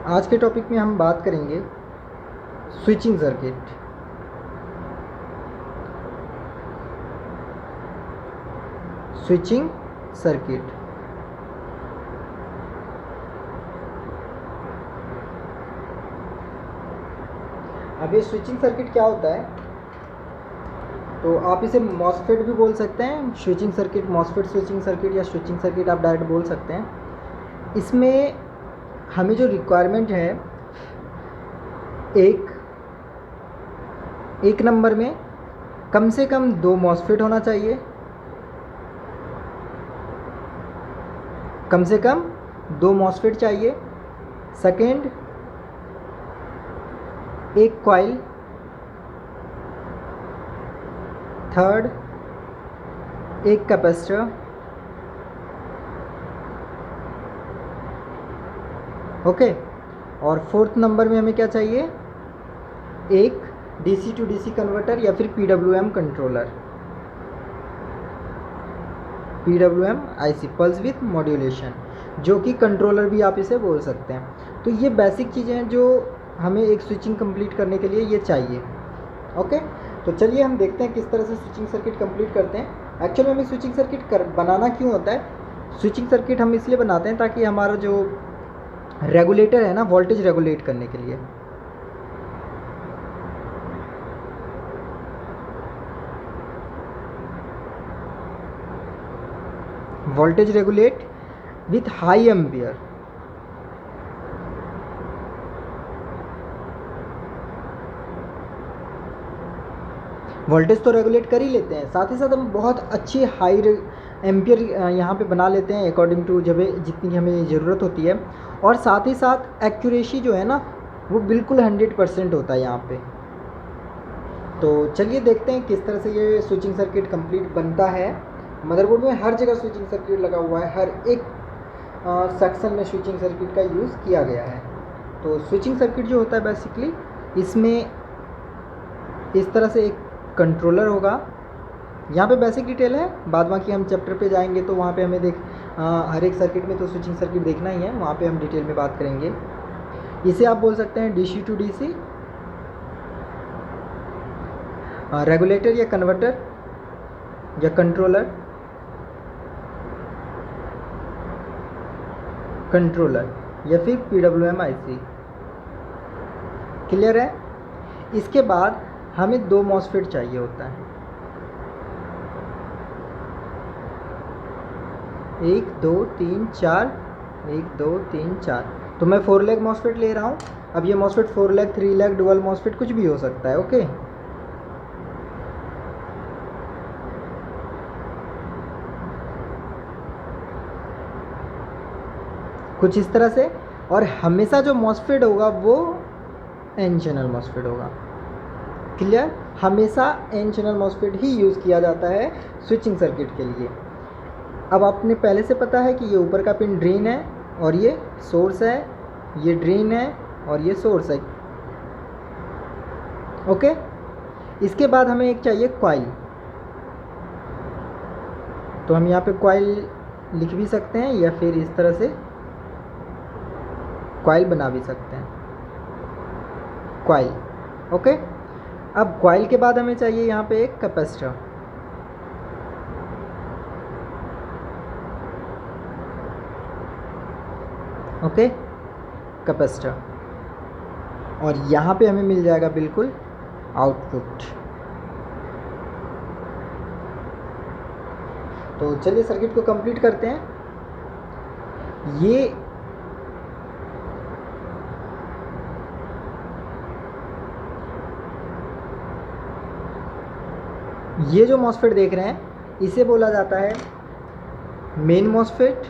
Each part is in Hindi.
आज के टॉपिक में हम बात करेंगे स्विचिंग सर्किट। स्विचिंग सर्किट अब ये स्विचिंग सर्किट क्या होता है, तो आप इसे मॉसफेट भी बोल सकते हैं। Switching circuit, MOSFET switching circuit या स्विचिंग सर्किट आप डायरेक्ट बोल सकते हैं। इसमें हमें जो रिक्वायरमेंट है, एक नंबर में कम से कम 2 मॉसफेट होना चाहिए। कम से कम 2 मॉसफेट चाहिए। सेकेंड, एक कॉइल। थर्ड, एक कैपेसिटर। ओके। और फोर्थ नंबर में हमें क्या चाहिए, एक डीसी टू डीसी कन्वर्टर या फिर PWM controller, PWM IC, pulse with modulation, जो कि कंट्रोलर भी आप इसे बोल सकते हैं। तो ये बेसिक चीज़ें हैं जो हमें एक स्विचिंग कंप्लीट करने के लिए ये चाहिए। ओके, तो चलिए हम देखते हैं किस तरह से स्विचिंग सर्किट कंप्लीट करते हैं। एक्चुअली हमें स्विचिंग सर्किट बनाना क्यों होता है, स्विचिंग सर्किट हम इसलिए बनाते हैं ताकि हमारा जो रेगुलेटर है ना, वोल्टेज रेगुलेट करने के लिए। Voltage regulate with high ampere. Voltage तो रेगुलेट कर ही लेते हैं, साथ ही साथ हम बहुत अच्छी हाई एम्पियर यहाँ पे बना लेते हैं अकॉर्डिंग टू जब जितनी हमें ज़रूरत होती है। और साथ ही साथ एक्यूरेसी जो है ना, वो बिल्कुल 100% होता है यहाँ पे। तो चलिए देखते हैं किस तरह से ये स्विचिंग सर्किट कंप्लीट बनता है। मदरबोर्ड में हर जगह स्विचिंग सर्किट लगा हुआ है, हर एक सेक्शन में स्विचिंग सर्किट का यूज़ किया गया है। तो स्विचिंग सर्किट जो होता है बेसिकली, इसमें इस तरह से एक कंट्रोलर होगा। यहाँ पे बेसिक डिटेल है, बाद बाकी हम चैप्टर पे जाएंगे तो वहाँ पे हमें हर एक सर्किट में तो स्विचिंग सर्किट देखना ही है, वहाँ पे हम डिटेल में बात करेंगे। इसे आप बोल सकते हैं डीसी टू डीसी रेगुलेटर या कन्वर्टर या कंट्रोलर या फिर पीडब्ल्यूएम आईसी। क्लियर है। इसके बाद हमें 2 मॉसफेट चाहिए होता है, 1 2 3 4, 1 2 3 4। तो मैं 4 लेग मॉसफेट ले रहा हूँ। अब ये MOSFET 4 leg, 3 leg, dual MOSFET कुछ भी हो सकता है। ओके, कुछ इस तरह से। और हमेशा जो मॉसफेट होगा वो एन चैनल मॉसफेट होगा। क्लियर। हमेशा एन चैनल मॉसफेट ही यूज़ किया जाता है स्विचिंग सर्किट के लिए। अब आपने पहले से पता है कि ये ऊपर का पिन ड्रेन है और ये सोर्स है, ये ड्रेन है और ये सोर्स है। ओके। इसके बाद हमें एक चाहिए कॉइल। तो हम यहाँ पे कॉइल लिख भी सकते हैं या फिर इस तरह से कॉइल बना भी सकते हैं, कॉइल। ओके। अब कॉइल के बाद हमें चाहिए यहाँ पे एक कैपेसिटर। Okay, capacitor. और यहाँ पे हमें मिल जाएगा बिल्कुल आउटपुट। तो चलिए सर्किट को कंप्लीट करते हैं। ये जो मॉसफेट देख रहे हैं, इसे बोला जाता है मेन मॉसफेट,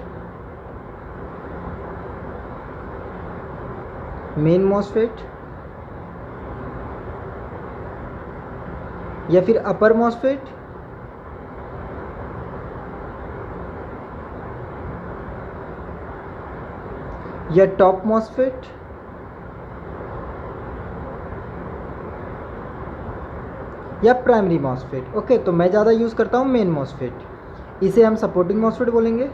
या फिर अपर मॉसफेट, या टॉप मॉसफेट, या प्राइमरी मॉसफेट। ओके, तो मैं ज़्यादा यूज़ करता हूँ मेन मॉसफेट। इसे हम सपोर्टिंग मॉसफेट बोलेंगे।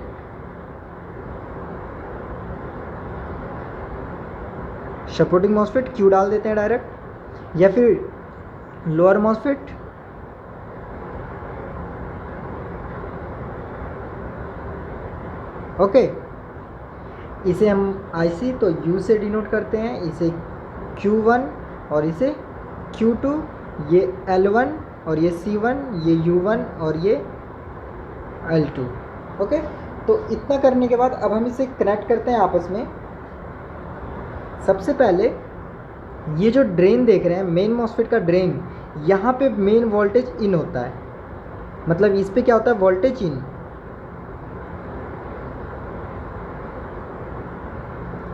सपोर्टिंग मॉसफेट क्यू डाल देते हैं डायरेक्ट, या फिर लोअर मॉसफेट, ओके। इसे हम IC तो U से डिनोट करते हैं, इसे Q1 और इसे Q2, ये L1 और ये C1, ये U1 और ये L2, ओके। तो इतना करने के बाद अब हम इसे कनेक्ट करते हैं आपस में। सबसे पहले ये जो ड्रेन देख रहे हैं, मेन मॉसफेट का ड्रेन, यहाँ पे मेन वोल्टेज इन होता है, मतलब इस पे क्या होता है, वोल्टेज इन।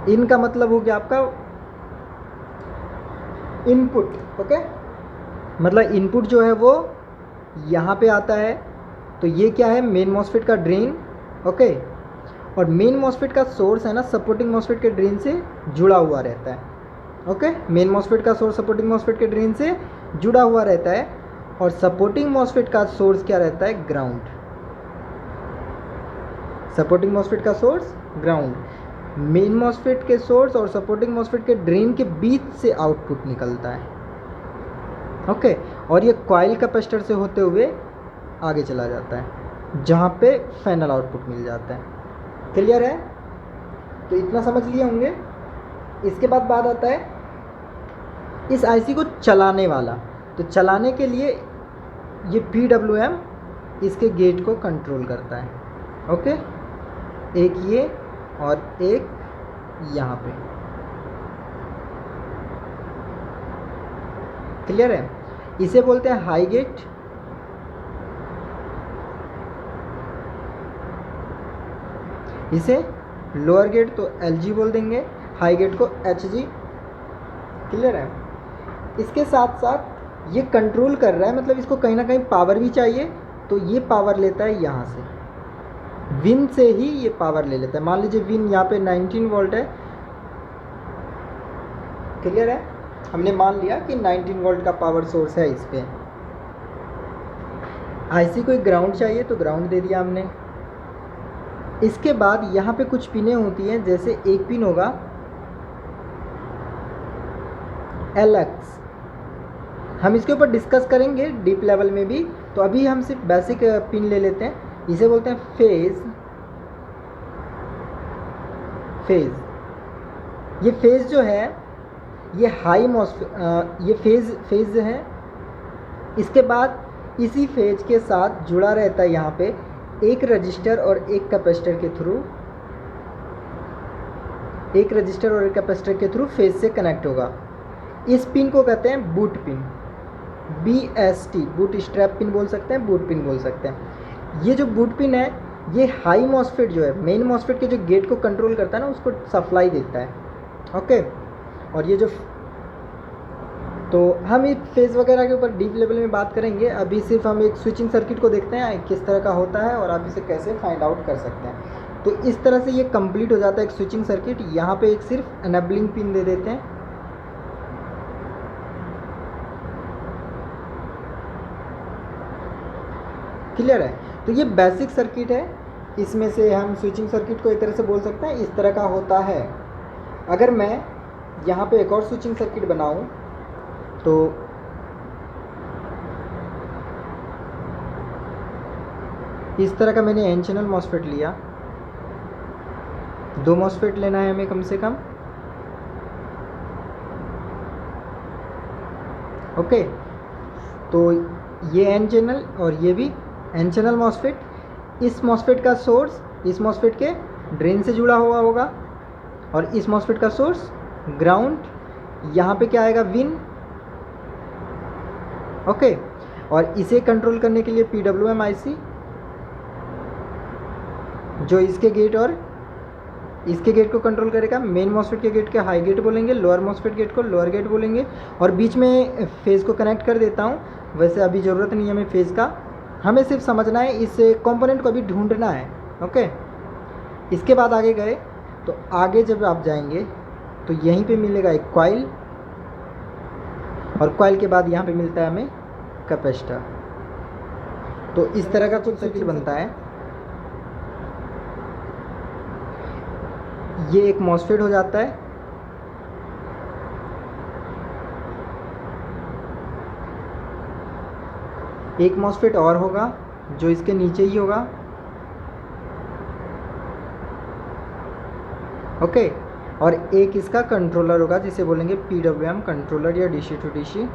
इन का मतलब हो गया आपका इनपुट, ओके। मतलब इनपुट जो है वो यहाँ पे आता है, तो ये क्या है, मेन मॉसफेट का ड्रेन, ओके। और मेन मॉसफेट का सोर्स है ना, सपोर्टिंग मॉसफेट के ड्रेन से जुड़ा हुआ रहता है, ओके। मेन मॉसफेट का सोर्स सपोर्टिंग मॉसफेट के ड्रेन से जुड़ा हुआ रहता है, और सपोर्टिंग मॉसफेट का सोर्स क्या रहता है, ग्राउंड। सपोर्टिंग मॉसफेट का सोर्स ग्राउंड, मेन मॉसफेट के सोर्स और सपोर्टिंग मॉसफेट के ड्रेन के बीच से आउटपुट निकलता है, ओके। और ये कॉइल कैपेसिटर से होते हुए आगे चला जाता है, जहाँ पे फाइनल आउटपुट मिल जाता है। क्लियर है? तो इतना समझ लिए होंगे। इसके बाद बात आता है इस IC को चलाने वाला। तो चलाने के लिए ये PWM इसके गेट को कंट्रोल करता है, ओके। एक ये और एक यहाँ पे, क्लियर है? इसे बोलते हैं हाई गेट, इसे लोअर गेट तो LG बोल देंगे, हाई गेट को HG, क्लियर है? इसके साथ साथ ये कंट्रोल कर रहा है, मतलब इसको कहीं ना कहीं पावर भी चाहिए, तो ये पावर लेता है यहाँ से, विन से ही ये पावर ले लेता है। मान लीजिए विन यहाँ पे 19 वोल्ट है, क्लियर है? हमने मान लिया कि 19 वोल्ट का पावर सोर्स है इस पे। IC को एक ग्राउंड चाहिए तो ग्राउंड दे दिया हमने। इसके बाद यहाँ पे कुछ पिनें होती हैं, जैसे एक पिन होगा LX, हम इसके ऊपर डिस्कस करेंगे डीप लेवल में भी, तो अभी हम सिर्फ बेसिक पिन ले लेते हैं। इसे बोलते हैं फेज। ये फेज जो है ये हाई ये फेज है। इसके बाद इसी फेज के साथ जुड़ा रहता है यहाँ पे एक रजिस्टर और एक कैपेसिटर के थ्रू, फेज से कनेक्ट होगा। इस पिन को कहते हैं boot pin, BST, boot strap pin बोल सकते हैं, बूट पिन बोल सकते हैं। ये जो बूट पिन है ये हाई मॉसफेट जो है, मेन मॉसफेट के जो गेट को कंट्रोल करता है ना, उसको सप्लाई देता है, ओके। और ये जो, तो हम इस फेज़ वगैरह के ऊपर डीप लेवल में बात करेंगे। अभी सिर्फ हम एक स्विचिंग सर्किट को देखते हैं किस तरह का होता है और आप इसे कैसे फाइंड आउट कर सकते हैं। तो इस तरह से ये कंप्लीट हो जाता है एक स्विचिंग सर्किट। यहाँ पे एक सिर्फ एनेबलिंग पिन दे देते हैं, क्लियर है? तो ये बेसिक सर्किट है, इसमें से हम स्विचिंग सर्किट को एक तरह से बोल सकते हैं इस तरह का होता है। अगर मैं यहाँ पे एक और स्विचिंग सर्किट बनाऊँ तो इस तरह का मैंने N चैनल मॉसफेट लिया, 2 मॉसफेट लेना है हमें कम से कम, ओके। तो ये N चैनल और ये भी N चैनल मॉसफेट। इस मॉसफेट का सोर्स इस मॉसफेट के ड्रेन से जुड़ा हुआ होगा और इस मॉसफेट का सोर्स ग्राउंड। यहाँ पे क्या आएगा, विन, ओके। और इसे कंट्रोल करने के लिए PWM IC, जो इसके गेट और इसके गेट को कंट्रोल करेगा। मेन मॉसफेट के गेट के हाई गेट बोलेंगे, लोअर मॉसफेट गेट को लोअर गेट बोलेंगे। और बीच में फेज़ को कनेक्ट कर देता हूँ, वैसे अभी ज़रूरत नहीं है हमें फेज़ का, हमें सिर्फ समझना है, इस कंपोनेंट को अभी ढूंढना है, ओके। इसके बाद आगे गए तो आगे जब आप जाएंगे तो यहीं पे मिलेगा एक कॉइल, और कॉइल के बाद यहाँ पे मिलता है हमें कैपेसिटर। तो इस तरह का कुछ सर्किट बनता है। ये एक मॉसफेट हो जाता है, एक मॉसफेट और होगा जो इसके नीचे ही होगा, ओके। और एक इसका कंट्रोलर होगा जिसे बोलेंगे PWM कंट्रोलर या DC to DC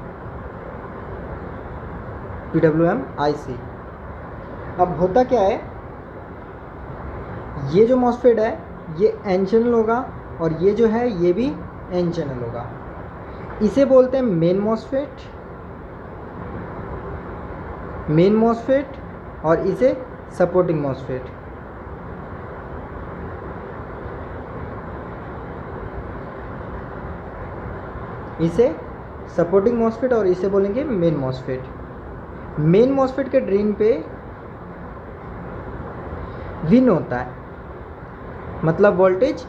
PWM IC। अब होता क्या है, ये जो मॉसफेट है ये N चैनल होगा और ये जो है ये भी N चैनल होगा। इसे बोलते हैं मेन मॉसफेट और इसे सपोर्टिंग मॉसफेट। इसे सपोर्टिंग मॉसफेट और इसे बोलेंगे मेन मॉसफेट। मेन मॉसफेट के ड्रेन पे विन होता है, मतलब वोल्टेज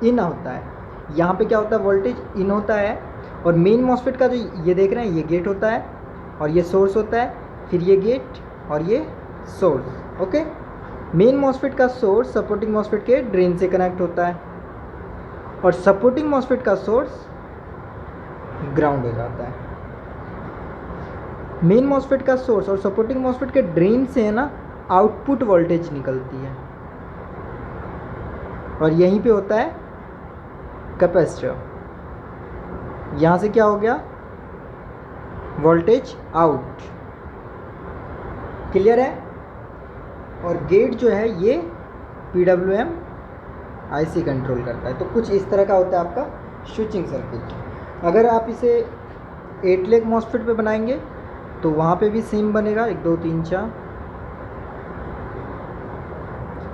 इन होता है। यहाँ पे क्या होता है, वोल्टेज इन होता है। और मेन मॉसफेट का जो ये देख रहे हैं ये गेट होता है और ये सोर्स होता है, फिर ये गेट और ये सोर्स, ओके। मेन मॉसफेट का सोर्स सपोर्टिंग मॉसफेट के ड्रेन से कनेक्ट होता है और सपोर्टिंग मॉसफेट का सोर्स ग्राउंड हो जाता है। मेन मॉसफेट का सोर्स और सपोर्टिंग मॉसफेट के ड्रेन से है ना आउटपुट वोल्टेज निकलती है और यहीं पे होता है कैपेसिटर। यहाँ से क्या हो गया, वोल्टेज आउट, क्लियर है। और गेट जो है ये PWM IC कंट्रोल करता है। तो कुछ इस तरह का होता है आपका स्विचिंग सर्किट। अगर आप इसे 8 लेग मॉसफेट पे बनाएंगे तो वहाँ पे भी सेम बनेगा, 1 2 3 4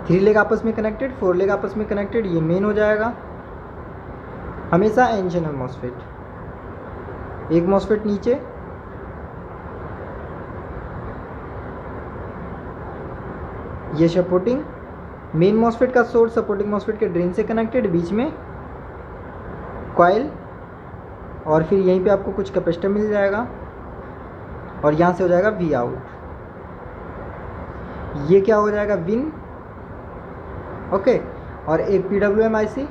3 लेग आपस में कनेक्टेड, 4 लेग आपस में कनेक्टेड, ये मेन हो जाएगा। हमेशा N चैनल मॉसफेट, एक मॉसफेट नीचे, ये सपोर्टिंग। मेन मॉसफेट का सोर्स सपोर्टिंग मॉसफेट के ड्रेन से कनेक्टेड, बीच में कॉइल और फिर यहीं पे आपको कुछ कैपेसिटर मिल जाएगा और यहाँ से हो जाएगा V आउट। ये क्या हो जाएगा, विन, ओके। और एक PWM IC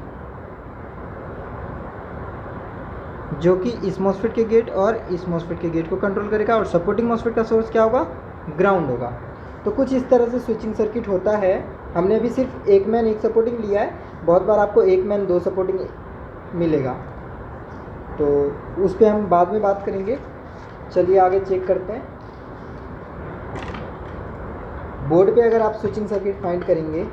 जो कि इस मॉसफेट के गेट और इस मॉसफेट के गेट को कंट्रोल करेगा और सपोर्टिंग मॉसफेट का सोर्स क्या होगा, ग्राउंड होगा। तो कुछ इस तरह से स्विचिंग सर्किट होता है। हमने अभी सिर्फ एक मैन एक सपोर्टिंग लिया है, बहुत बार आपको एक मैन 2 सपोर्टिंग मिलेगा, तो उस पर हम बाद में बात करेंगे। चलिए आगे चेक करते हैं। बोर्ड पे अगर आप स्विचिंग सर्किट फाइंड करेंगे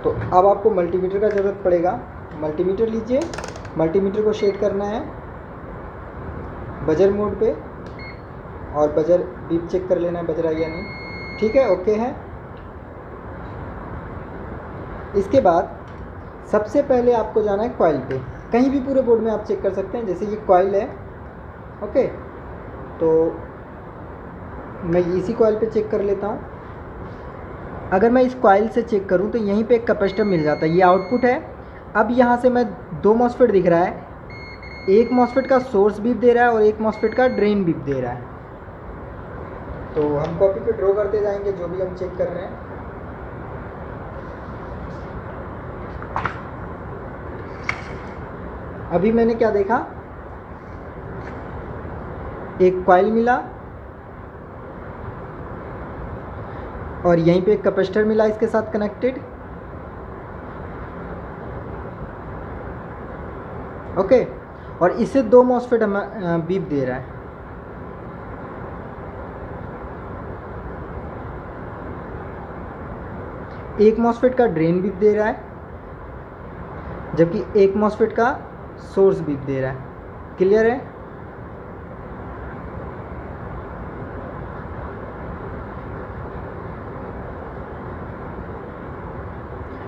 तो अब आपको मल्टीमीटर का ज़रूरत पड़ेगा। मल्टीमीटर लीजिए, मल्टीमीटर को सेट करना है बजर मोड पे और बजर बीप चेक कर लेना है बज रहा है या नहीं, ठीक है, ओके है। इसके बाद सबसे पहले आपको जाना है कॉइल पे। कहीं भी पूरे बोर्ड में आप चेक कर सकते हैं, जैसे ये कॉइल है, ओके। तो मैं इसी कॉइल पे चेक कर लेता हूँ। अगर मैं इस कॉइल से चेक करूँ तो यहीं पे एक कैपेसिटर मिल जाता है, ये आउटपुट है। अब यहाँ से मैं 2 मॉसफेट दिख रहा है, एक मॉसफेट का सोर्स बीप दे रहा है और एक मॉसफेट का ड्रेन बीप दे रहा है। तो हम कॉपी पे ड्रॉ करते जाएंगे जो भी हम चेक कर रहे हैं। अभी मैंने क्या देखा, एक कॉइल मिला और यहीं पे एक कैपेसिटर मिला इसके साथ कनेक्टेड, ओके। और इससे 2 मॉसफेट हमें बीप दे रहा है। एक मॉसफेट का ड्रेन बीप दे रहा है जबकि एक मॉसफेट का सोर्स बीप दे रहा है, क्लियर है।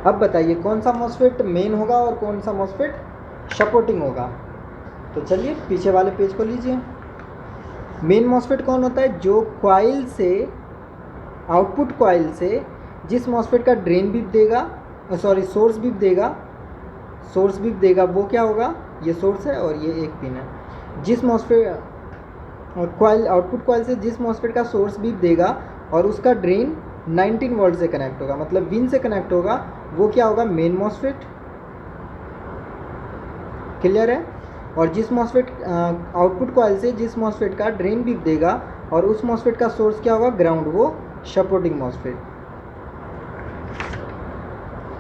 अब बताइए कौन सा मॉसफेट मेन होगा और कौन सा मॉसफेट सपोर्टिंग होगा। तो चलिए पीछे वाले पेज को लीजिए। मेन मॉसफेट कौन होता है, जो कॉइल से, आउटपुट कॉइल से जिस मॉसफेट का ड्रेन बीप देगा, सॉरी सोर्स बीप देगा, वो क्या होगा, ये सोर्स है और ये एक पिन है। जिस मॉसफेट और कॉइल, आउटपुट कॉइल से जिस मॉसफेट का सोर्स बीप देगा और उसका ड्रेन 19 वोल्ट से कनेक्ट होगा, मतलब विन से कनेक्ट होगा, वो क्या होगा, मेन मॉसफेट, क्लियर है। और जिस मॉसफेट आउटपुट कॉइल से जिस मॉसफेट का ड्रेन बीप देगा और उस मॉसफेट का सोर्स क्या होगा, ग्राउंड, वो सपोर्टिंग मॉसफेट।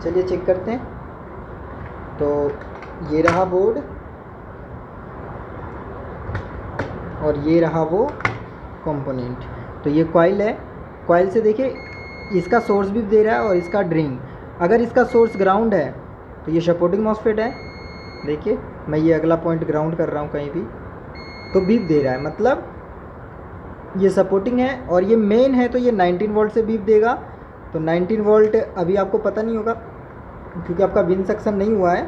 चलिए चेक करते हैं। तो ये रहा बोर्ड और ये रहा वो कंपोनेंट। तो ये कॉइल है, कॉइल से देखिए इसका सोर्स भी दे रहा है और इसका ड्रेन। अगर इसका सोर्स ग्राउंड है तो ये सपोर्टिंग मॉसफेट है। देखिए मैं ये अगला पॉइंट ग्राउंड कर रहा हूँ कहीं भी, तो बीप दे रहा है, मतलब ये सपोर्टिंग है। और ये मेन है तो ये 19 वोल्ट से बीप देगा। तो 19 वोल्ट अभी आपको पता नहीं होगा क्योंकि आपका विन सक्शन नहीं हुआ है।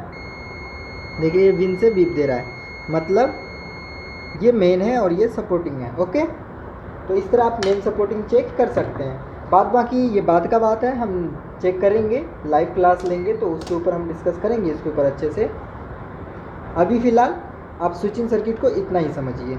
देखिए ये विन से बीप दे रहा है, मतलब ये मेन है और ये सपोर्टिंग है। ओके, तो इस तरह आप मेन सपोर्टिंग चेक कर सकते हैं। बाद बाकी ये बात का बात है, हम चेक करेंगे, लाइव क्लास लेंगे तो उसके ऊपर हम डिस्कस करेंगे इसके ऊपर अच्छे से। अभी फ़िलहाल आप स्विचिंग सर्किट को इतना ही समझिए।